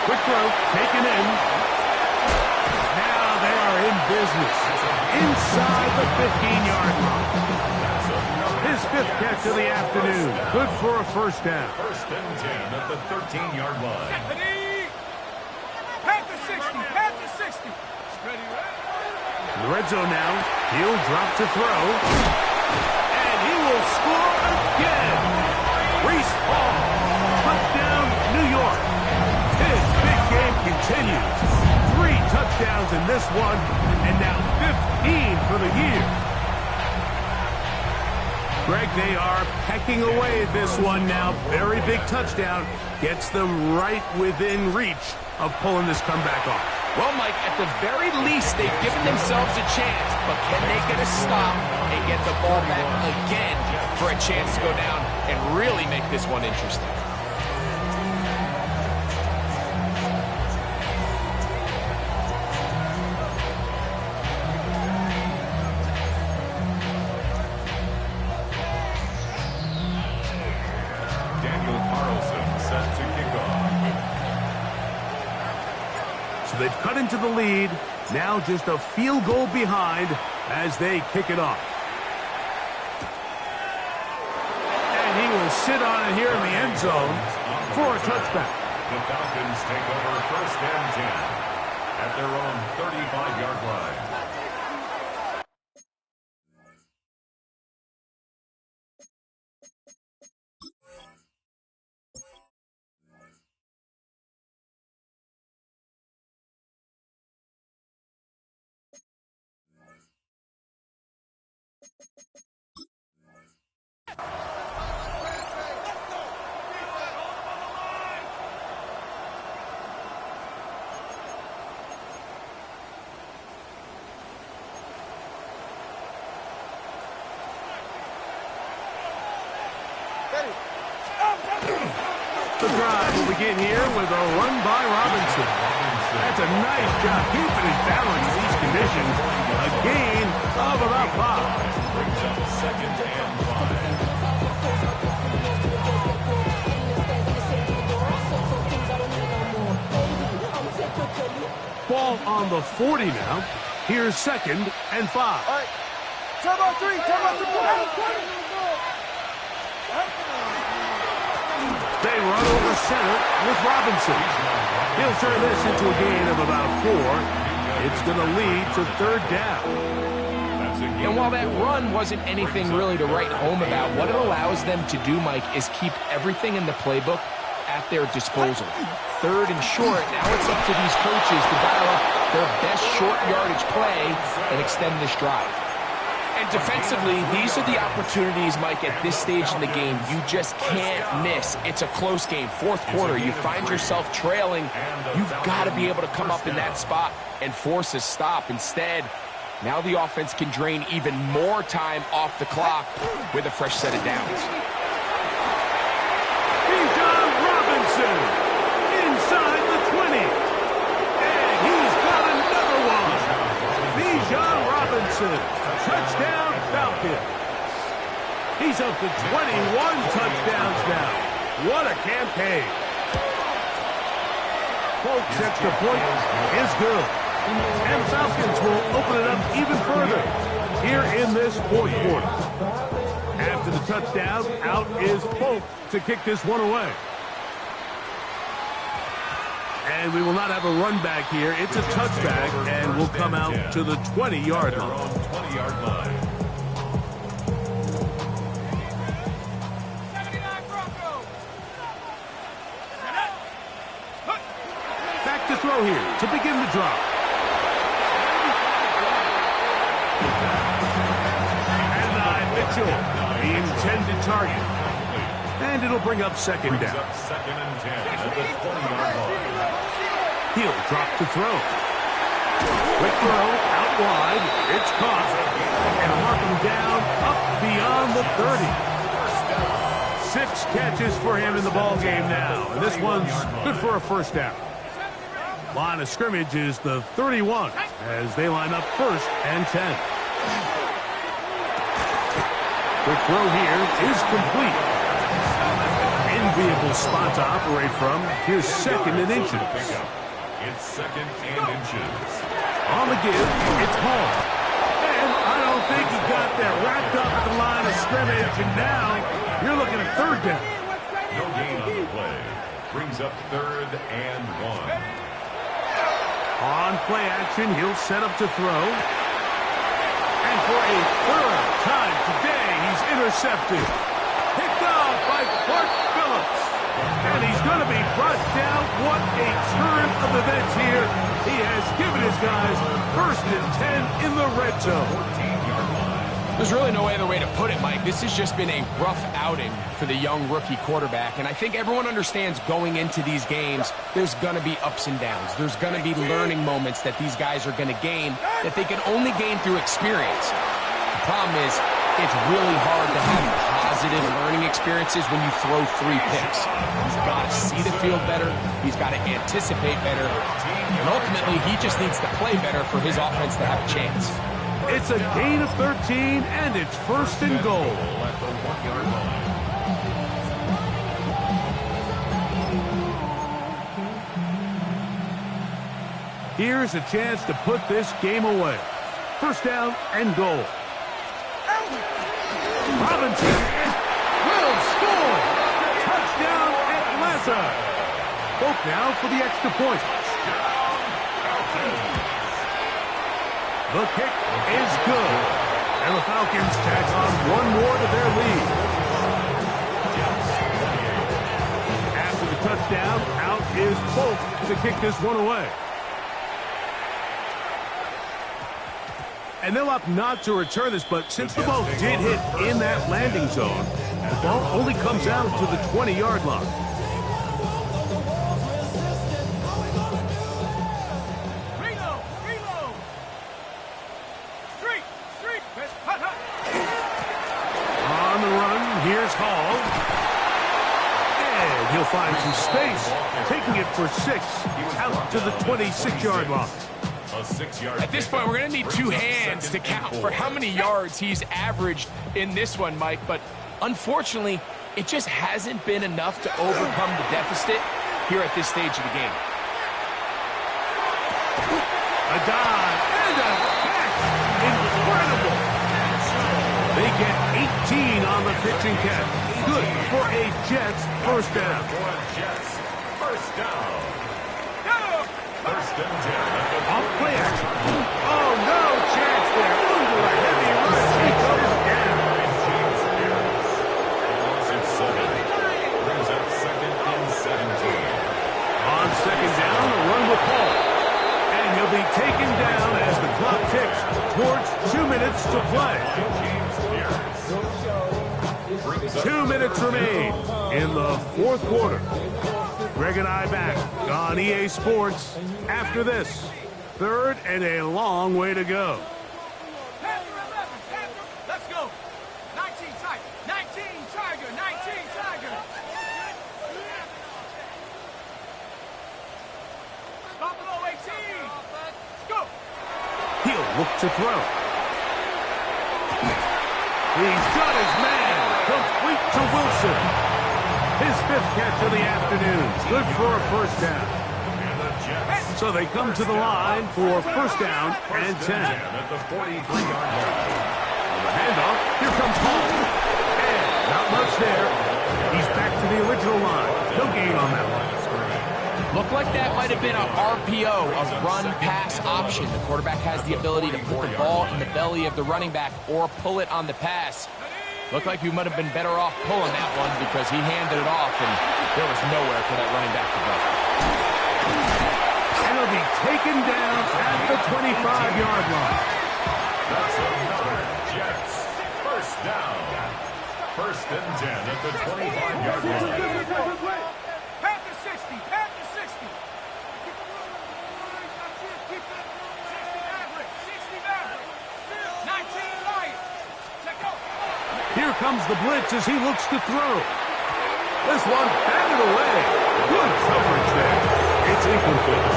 Speaker 1: Quick throw, taken in. Now they are in business. Inside the 15-yard line. His 5th catch of the afternoon. Good for a 1st down.
Speaker 4: 1st and 10 at the 13-yard line.
Speaker 3: Pat the 60, pat the 60. Steady, right?
Speaker 1: In the red zone now. He'll drop to throw. And he will score again. Reese Hall. Touchdown, New York. His big game continues. 3 touchdowns in this one, and now 15 for the year. Greg, they are pecking away at this one now. Very big touchdown. Gets them right within reach of pulling this comeback off.
Speaker 2: Well, Mike, at the very least, they've given themselves a chance, but can they get a stop and get the ball back again for a chance to go down and really make this one interesting?
Speaker 1: They've cut into the lead. Now just a field goal behind as they kick it off. And he will sit on it here in the end zone for a touchback.
Speaker 4: The Falcons take over 1st and 10 at their own 35-yard line.
Speaker 1: The drive will begin here with a run by Robinson. That's a nice job keeping his balance in these conditions. A gain of about 5.
Speaker 4: Brings up 2nd and 5.
Speaker 1: on the 40 now. Here's 2nd and 5.
Speaker 3: All right. Turbo 3, turbo 3.
Speaker 1: They run over center with Robinson. He'll turn this into a gain of about 4. It's going to lead to 3rd down.
Speaker 2: And while that run wasn't anything really to write home about, what it allows them to do, Mike, is keep everything in the playbook at their disposal. 3rd and short, now it's up to these coaches to dial up their best short yardage play and extend this drive. And defensively, these are the opportunities, Mike, at this stage in the game you just can't miss. It's a close game. 4th quarter, you find yourself trailing. You've got to be able to come up in that spot and force a stop. Instead, now the offense can drain even more time off the clock with a fresh set of downs.
Speaker 1: Robinson inside the 20. And he's got another one. Bijan Robinson, touchdown Falcons. He's up to 21 touchdowns now. What a campaign. Folks, extra point is good. And Falcons will open it up even further here in this 4th quarter. After the touchdown, out is Polk to kick this one away. And we will not have a run back here. It's a touchback, and we'll come out to the 20-yard line.
Speaker 4: 20-yard line.
Speaker 3: 79 Broncos.
Speaker 1: Back to throw here to begin the drop. And Mitchell, the intended target. And it'll bring up 2nd down.
Speaker 4: 2nd and 10 at the 20-yard line.
Speaker 1: He'll drop to throw. Quick throw, out wide. It's caught. And mark him down up beyond the 30. 6 catches for him in the ball game now. And this one's good for a 1st down. Line of scrimmage is the 31 as they line up 1st and 10. Quick throw here is complete. Enviable spot to operate from. Here's 2nd and inches.
Speaker 4: It's 2nd and inches.
Speaker 1: On the give, it's Hall. And I don't think he got that wrapped up at the line of scrimmage. And now you're looking at 3rd down.
Speaker 4: No gain on the play. Brings up 3rd and 1.
Speaker 1: On play action, he'll set up to throw. And for a 3rd time today, he's intercepted. Picked off by Clark Phillips. And he's going to be brought down. What a turn of events here. He has given his guys 1st and 10 in the red zone.
Speaker 2: There's really no other way to put it, Mike. This has just been a rough outing for the young rookie quarterback. And I think everyone understands going into these games, there's going to be ups and downs. There's going to be learning moments that these guys are going to gain that they can only gain through experience. The problem is, it's really hard to have positive learning experiences when you throw 3 picks. He's got to see the field better. He's got to anticipate better. And ultimately, he just needs to play better for his offense to have a chance.
Speaker 1: It's a gain of 13, and it's 1st and goal.
Speaker 4: At the 1-yard line.
Speaker 1: Here's a chance to put this game away. 1st down and goal. Robinson will score. Touchdown Atlanta. Folk now for the extra point. The kick is good. And the Falcons tack on 1 more to their lead. After the touchdown, out is Folk to kick this one away. And they'll opt not to return this, but since the ball did hit in that landing zone, the ball only comes out to the 20-yard line.
Speaker 3: Reload! Reload! Street! Street! Hut, hut!
Speaker 1: On the run, here's Hall. And he'll find some space, taking it for 6 out to the 26-yard line.
Speaker 2: At this point, we're going to need 2 hands to count for how many yards he's averaged in this one, Mike. But unfortunately, it just hasn't been enough to overcome the deficit here at this stage of the game.
Speaker 1: A dive and a catch. Incredible. They get 18 on the pitching catch. Good for a Jets first down.
Speaker 4: Jets, first down.
Speaker 3: Go!
Speaker 4: First and 10.
Speaker 1: Off play action. Oh, no chance there. Into a heavy rush. He goes down.
Speaker 4: James Harris. Loss of 7. Brings up second and 17.
Speaker 1: On second down, a run with Paul. And he'll be taken down as the clock ticks towards 2 minutes to play.
Speaker 4: James Harris. Brings up
Speaker 1: 2 minutes remain in the fourth quarter. Greg and I back on EA Sports after this. Third and a long way to go.
Speaker 3: Panther 11, Panther, let's go. 19 Tiger, 19 Tiger, 19 Tiger. Stop below 18. Go.
Speaker 1: He'll look to throw. He's got his man. Complete to Wilson. His fifth catch of the afternoon. Good for a first down.
Speaker 4: and the Jets.
Speaker 1: So they come to the line for first down and 10.
Speaker 4: At the 43-yard line.
Speaker 1: On the handoff, here comes Hall. And not much there. He's back to the original line. No gain on that one.
Speaker 2: Looked like that might have been a RPO, a run-pass option. The quarterback has the ability to put the ball in the belly of the running back or pull it on the pass. Looked like we might have been better off pulling that one because he handed it off, and there was nowhere for that running back to go.
Speaker 1: And he'll be taken down at the 25-yard line.
Speaker 4: That's another Jets. First down. First and 10 at the 25-yard line.
Speaker 3: Panther 60, Panther 60. 60 Maverick, 60 Maverick. 19 Lions. Check out.
Speaker 1: Here comes the blitz as he looks to throw. This one batted away. Good coverage there. It's incomplete.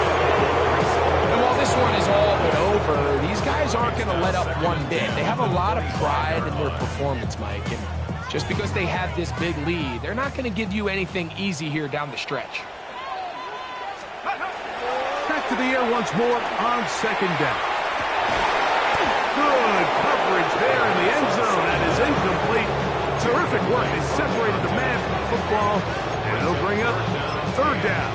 Speaker 2: And while this one is all but over, these guys aren't going to let up one bit. They have a lot of pride in their performance, Mike. And just because they have this big lead, they're not going to give you anything easy here down the stretch.
Speaker 1: Back to the air once more on second down. Good coverage there in the end zone. That is incomplete. Terrific work. They separated the man from the football, and they'll bring up third down.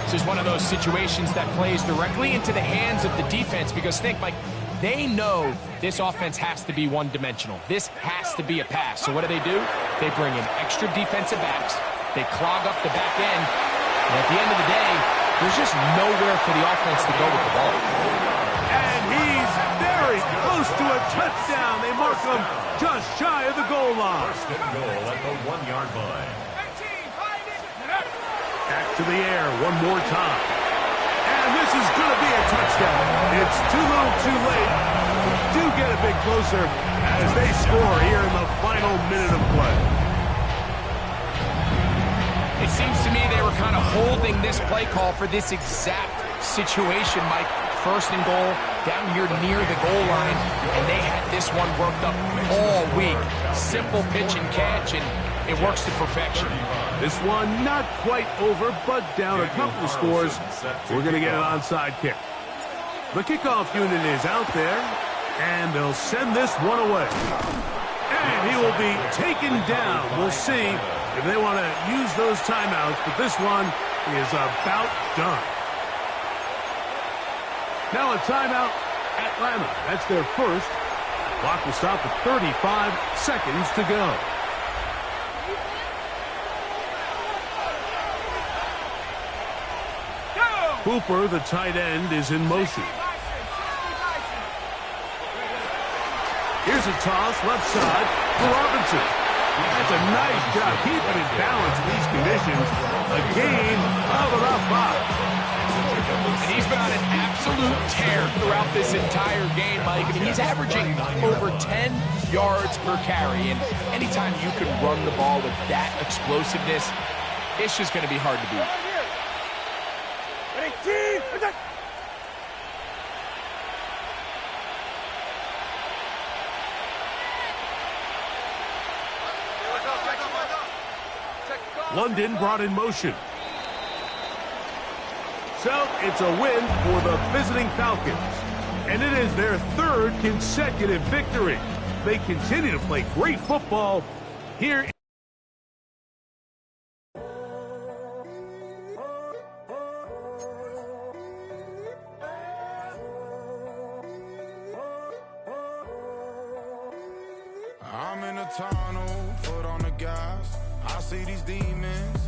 Speaker 2: This is one of those situations that plays directly into the hands of the defense because think, Mike, they know this offense has to be one-dimensional. This has to be a pass. So what do? They bring in extra defensive backs. They clog up the back end. And at the end of the day, there's just nowhere for the offense to go with the ball.
Speaker 1: And he's very close to a touchdown. They mark him just shy of the goal line.
Speaker 4: First and goal at the 1-yard line.
Speaker 3: 18, find it.
Speaker 1: Back to the air one more time. And this is going to be a touchdown. It's too little too late. We do get a bit closer as they score here in the final minute of play.
Speaker 2: It seems to me they were kind of holding this play call for this exact situation, Mike. First and goal, down here near the goal line, and they had this one worked up all week. Simple pitch and catch, and it works to perfection.
Speaker 1: This one not quite over, but down a couple of scores. We're going to get an onside kick. The kickoff unit is out there, and they'll send this one away. And he will be taken down. We'll see if they want to use those timeouts, but this one is about done. Now a timeout, Atlanta. That's their first. Clock will stop at 35 seconds to go. Cooper, the tight end, is in motion. Here's a toss left side for Robinson. That's a nice job keeping his balance in these conditions. A gain of about 5.
Speaker 2: And he's been on an absolute tear throughout this entire game, Mike. I mean, he's averaging over 10 yards per carry. And anytime you can run the ball with that explosiveness, it's just going to be hard to beat.
Speaker 1: London brought in motion. So it's a win for the visiting Falcons. And it is their third consecutive victory. They continue to play great football here.
Speaker 6: I'm in a tunnel, foot on the gas. I see these demons.